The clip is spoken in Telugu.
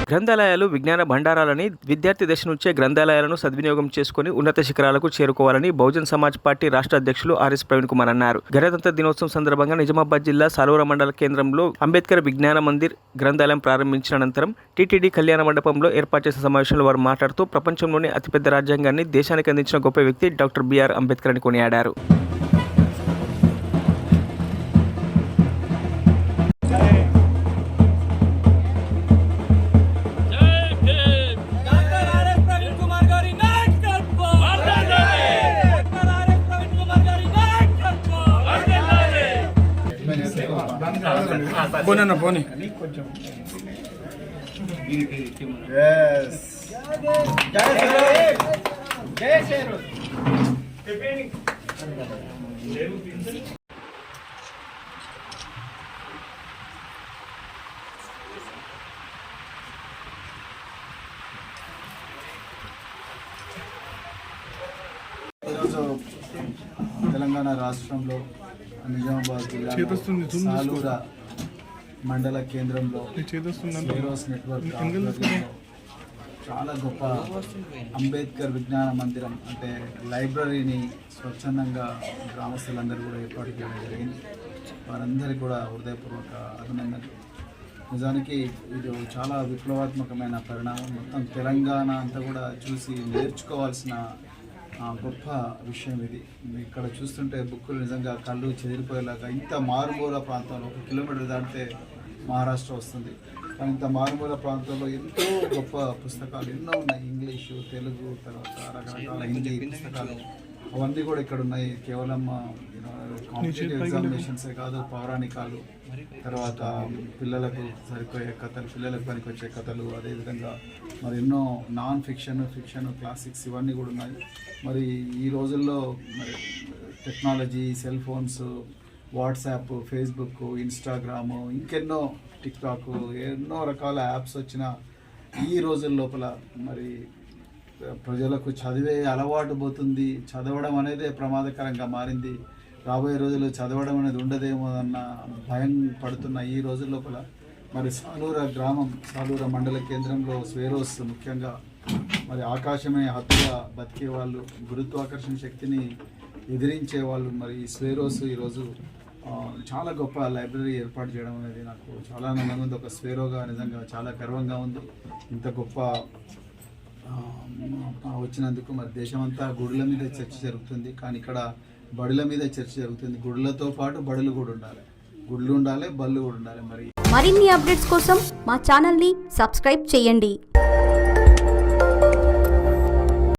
గ్రంథాలయాలు విజ్ఞాన భండారాలని, విద్యార్థి దశ నుంచే గ్రంథాలయాలను సద్వినియోగం చేసుకుని ఉన్నత శిఖరాలకు చేరుకోవాలని బహుజన్ సమాజ్ పార్టీ రాష్ట్ర అధ్యక్షులు ఆర్ఎస్ ప్రవీణ్ కుమార్ అన్నారు. గణతంత్ర దినోత్సవం సందర్భంగా నిజామాబాద్ జిల్లా సాలూర మండల కేంద్రంలో అంబేద్కర్ విజ్ఞాన మందిర్ గ్రంథాలయం ప్రారంభించిన అనంతరం టీటీడీ కళ్యాణ మండపంలో ఏర్పాటు చేసిన సమావేశంలో వారు మాట్లాడుతూ ప్రపంచంలోని అతిపెద్ద రాజ్యాంగాన్ని దేశానికి అందించిన గొప్ప వ్యక్తి డాక్టర్ బిఆర్ అంబేద్కర్ అని కొనియాడారు. పోనీ ఈరోజు తెలంగాణ రాష్ట్రంలో నిజామాబాద్ జిల్లా సాలూర మండల కేంద్రంలో స్వేరోస్ నెట్వర్క్ చాలా గొప్ప అంబేద్కర్ విజ్ఞాన మందిరం అంటే లైబ్రరీని స్వచ్ఛందంగా గ్రామస్తులందరూ కూడా ఏర్పాటు చేయడం జరిగింది. వారందరికీ కూడా హృదయపూర్వక అభినందనలు. నిజానికి ఇది చాలా విప్లవాత్మకమైన పరిణామం. మొత్తం తెలంగాణ అంతా కూడా చూసి నేర్చుకోవాల్సిన గొప్ప విషయం ఇది. ఇక్కడ చూస్తుంటే బుక్కులు నిజంగా కళ్ళు చెదిరిపోయేలాగా, ఇంత మారుమూల ప్రాంతంలో 1 కిలోమీటర్ దాటితే మహారాష్ట్ర వస్తుంది, కానీ ఇంత మారుమూల ప్రాంతంలో ఎంతో గొప్ప పుస్తకాలు ఎన్నో ఉన్నాయి. ఇంగ్లీషు, తెలుగు, తర్వాత రకరకాల హిందీ పుస్తకాలు అవన్నీ కూడా ఇక్కడ ఉన్నాయి. కేవలం కాంపిటేటివ్ ఎగ్జామినేషన్సే కాదు, పౌరాణికాలు, తర్వాత పిల్లలకు సరిపోయే కథలు, పిల్లలకు పనికొచ్చే కథలు, అదేవిధంగా మరి ఎన్నో నాన్ ఫిక్షన్, క్లాసిక్స్ ఇవన్నీ కూడా ఉన్నాయి. మరి ఈ రోజుల్లో మరి technology, cell phones, WhatsApp, Facebook, Instagram, ఇంకెన్నో టిక్టాక్, ఎన్నో రకాల యాప్స్ వచ్చిన ఈ రోజుల లోపల మరి ప్రజలకు చదివే అలవాటు పోతుంది. చదవడం అనేది ప్రమాదకరంగా మారింది. రాబోయే రోజుల్లో చదవడం అనేది ఉండదేమో అన్న భయం పడుతున్న ఈ రోజుల లోపల మరి సాలూర గ్రామం, సాలూర మండల కేంద్రంలో స్వేరోస్ ముఖ్యంగా మరి ఆకాశమే హద్దుగా బతికే వాళ్ళు, గురుత్వాకర్షణ శక్తిని ఎదిరించే వాళ్ళు, మరి స్వేరోస్ ఈరోజు చాలా గొప్ప లైబ్రరీ ఏర్పాటు చేయడం అనేది నాకు చాలా ఆనందంగా ఉంది. ఒక స్వేరోగా నిజంగా చాలా గర్వంగా ఉంది. ఇంత గొప్ప వచ్చినందుకు మరి దేశమంతా గుడుల మీద చర్చ జరుగుతుంది, కానీ ఇక్కడ బడుల మీద చర్చ జరుగుతుంది. గుడులతో పాటు బడులు కూడా ఉండాలి, గుళ్ళు ఉండాలి, బళ్ళు కూడా ఉండాలి. మరిన్ని అప్డేట్స్ కోసం మా ఛానల్ని సబ్స్క్రైబ్ చేయండి.